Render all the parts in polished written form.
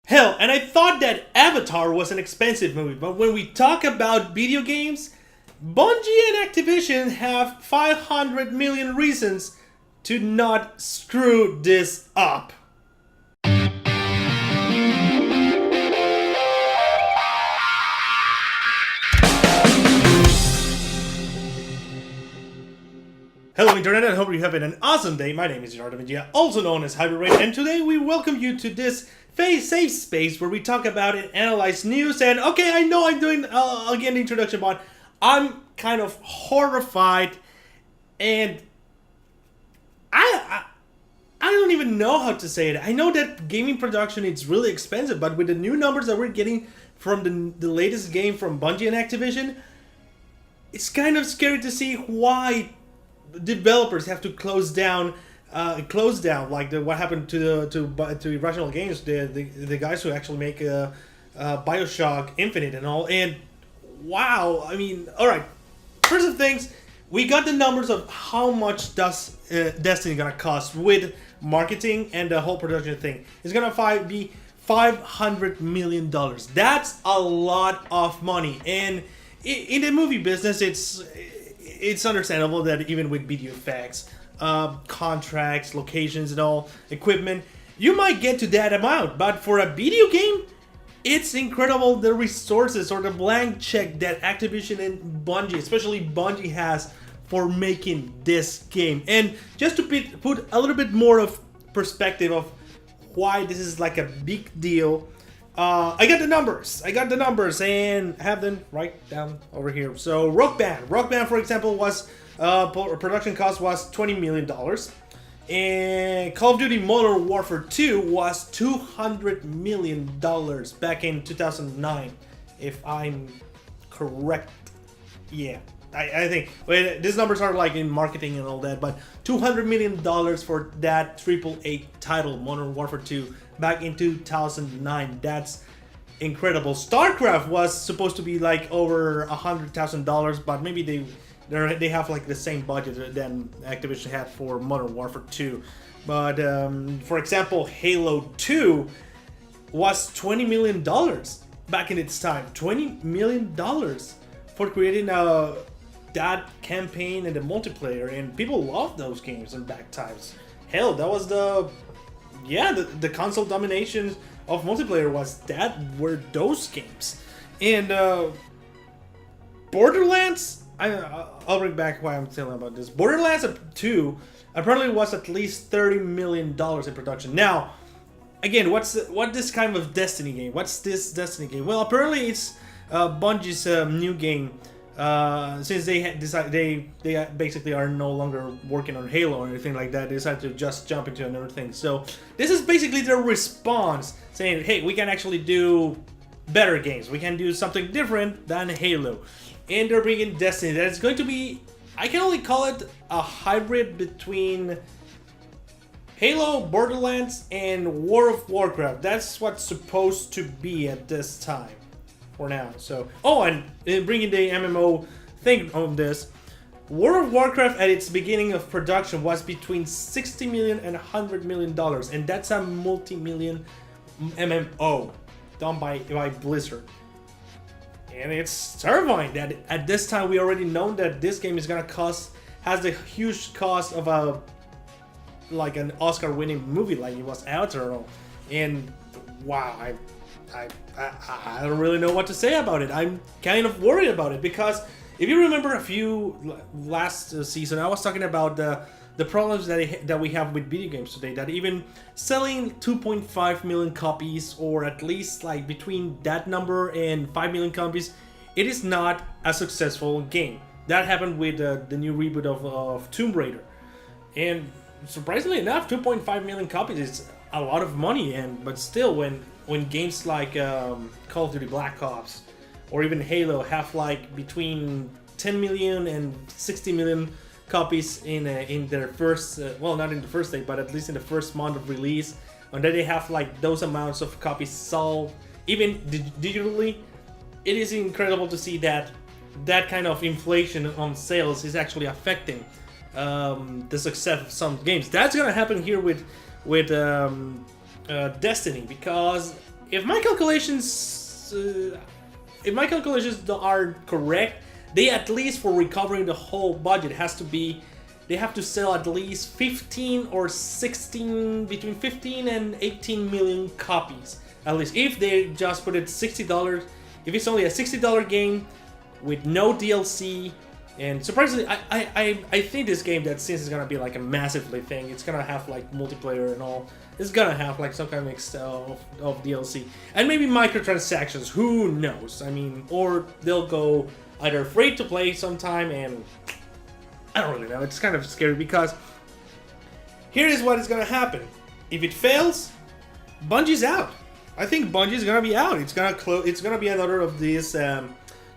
Hell, and I thought that Avatar was an expensive movie, but when we talk about video games, Bungie and Activision have 500 million reasons to not screw this up. Hello Internet, I hope you're having an awesome day. My name is Gerardo Mejia, also known as Hyperbrain, and today we welcome you to this safe space where we talk about and analyze news. And okay, I know I'm doing again the introduction, but I'm kind of horrified, and I don't even know how to say it. I know that gaming production is really expensive, but with the new numbers that we're getting from the latest game from Bungie and Activision, it's kind of scary to see why developers have to close down like what happened to Irrational Games, the guys who actually make BioShock Infinite and all. And wow, I mean, all right, first of things, we got the numbers of how much does Destiny gonna cost with marketing and the whole production thing. It's gonna be $500 million. That's a lot of money, and in the movie business, it's understandable that even with video effects, contracts, locations, and all equipment, you might get to that amount. But for a video game, it's incredible the resources or the blank check that Activision and Bungie, especially Bungie, has for making this game. And just to put a little bit more of perspective of why this is like a big deal, I got the numbers and have them right down over here. So Rock Band, for example, was production cost was $20 million, and Call of Duty Modern Warfare 2 was $200 million back in 2009, if I'm correct. Yeah, I think these numbers are like in marketing and all that, but $200 million for that AAA title, Modern Warfare 2. Back in 2009, that's incredible. StarCraft was supposed to be like over $100,000, but maybe they have like the same budget than Activision had for Modern Warfare 2. But for example, Halo 2 was $20 million back in its time. $20 million for creating that campaign and the multiplayer, and people loved those games in back times. Hell, that was the console domination of multiplayer were those games. And Borderlands, I'll bring back why I'm telling about this. Borderlands 2 apparently was at least $30 million in production. Now, again, what's this kind of Destiny game? What's this Destiny game? Well, apparently it's Bungie's new game. Since they basically are no longer working on Halo or anything like that, they decided to just jump into another thing. So this is basically their response, saying, hey, we can actually do better games. We can do something different than Halo. And they're bringing Destiny. That's going to be, I can only call it a hybrid between Halo, Borderlands, and World of Warcraft. That's what's supposed to be at this time. For now. So, and bringing the MMO thing on this, World of Warcraft at its beginning of production was between $60 million and $100 million, and that's a multi-million MMO done by Blizzard. And it's terrifying that at this time we already know that this game is gonna has the huge cost of an Oscar-winning movie like it was Avatar, and wow, I don't really know what to say about it. I'm kind of worried about it because if you remember last season, I was talking about the problems that we have with video games today. That even selling 2.5 million copies, or at least like between that number and 5 million copies, it is not a successful game. That happened with the new reboot of Tomb Raider, and surprisingly enough, 2.5 million copies is a lot of money. But still, when games like Call of Duty Black Ops or even Halo have like between 10 million and 60 million copies in their first, not in the first day, but at least in the first month of release, and then they have like those amounts of copies sold, even digitally, it is incredible to see that kind of inflation on sales is actually affecting the success of some games. That's gonna happen here with Destiny, because if my calculations, if my calculations are correct, they at least for recovering the whole budget has to be, they have to sell at least 15 or 16, between 15 and 18 million copies. At least if they just put it $60, if it's only a $60 game with no DLC. And surprisingly, I think this game, that since it's gonna be like a massively thing, it's gonna have like multiplayer and all. It's gonna have like some kind of mix of DLC and maybe microtransactions. Who knows? I mean, or they'll go either free to play sometime, and I don't really know. It's kind of scary because here is what is gonna happen. If it fails, Bungie's out. I think Bungie's gonna be out. It's gonna close. It's gonna be another of these.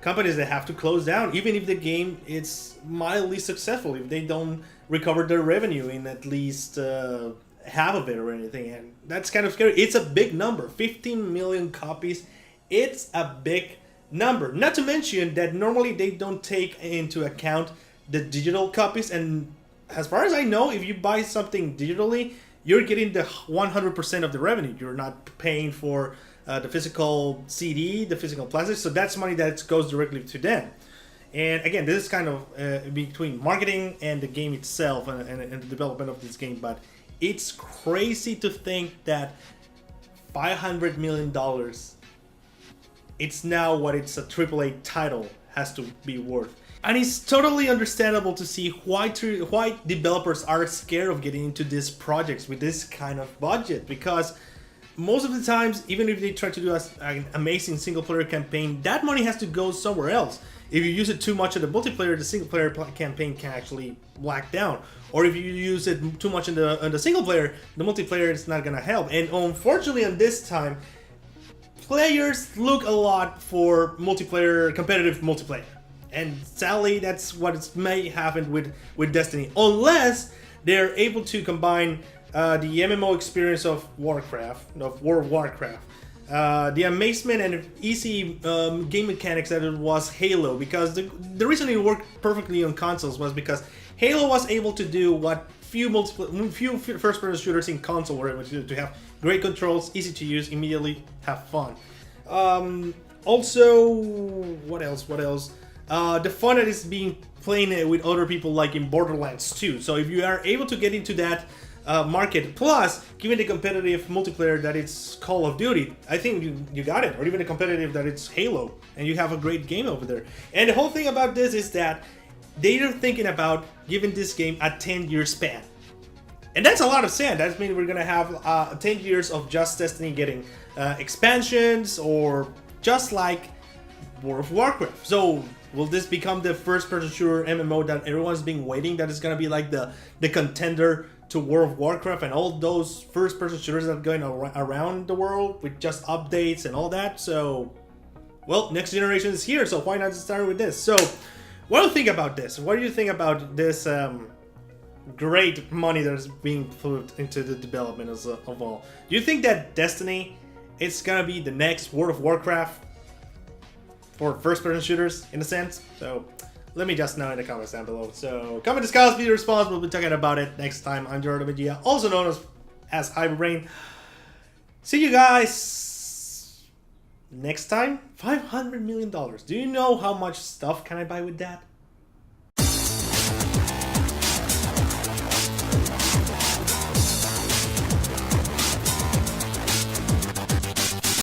Companies that have to close down, even if the game is mildly successful, if they don't recover their revenue in at least half of it or anything. And that's kind of scary. It's a big number, 15 million copies. It's a big number. Not to mention that normally they don't take into account the digital copies. And as far as I know, if you buy something digitally, you're getting the 100% of the revenue. You're not paying for the physical CD, the physical plastic, so that's money that goes directly to them. And again, this is kind of between marketing and the game itself and the development of this game, but it's crazy to think that $500 million, it's now what it's a AAA title has to be worth. And it's totally understandable to see why developers are scared of getting into these projects with this kind of budget, because most of the times, even if they try to do an amazing single-player campaign, that money has to go somewhere else. If you use it too much in the multiplayer, the single-player campaign can actually black down. Or if you use it too much in the single-player, the multiplayer is not going to help. And unfortunately, on this time, players look a lot for multiplayer, competitive multiplayer. And sadly, that's what may happen with Destiny. Unless they're able to combine the MMO experience of World of Warcraft, the amazement and easy game mechanics that it was Halo, because the reason it worked perfectly on consoles was because Halo was able to do what few first-person shooters in console were able to do, to have great controls, easy to use, immediately have fun. Also, what else? The fun that is being playing with other people, like in Borderlands 2. So if you are able to get into that market, plus given the competitive multiplayer that it's Call of Duty, I think you got it. Or even the competitive that it's Halo, and you have a great game over there. And the whole thing about this is that they're thinking about giving this game a 10-year span, and that's a lot of sand. That means we're gonna have 10 years of just Destiny getting expansions, or just like World of Warcraft. So will this become the first-person shooter MMO that everyone's been waiting? That is gonna be like the contender to World of Warcraft and all those first-person shooters that are going around the world with just updates and all that. So, well, next generation is here, so why not start with this? So, what do you think about this? What do you think about this great money that is being put into the development of all? Do you think that Destiny is gonna be the next World of Warcraft for first-person shooters, in a sense? So, let me just know in the comments down below. So, comment, discuss, be responsible. We'll be talking about it next time. I'm Gerardo Mejia, also known as Hyperbrain. See you guys next time. $500 million. Do you know how much stuff can I buy with that?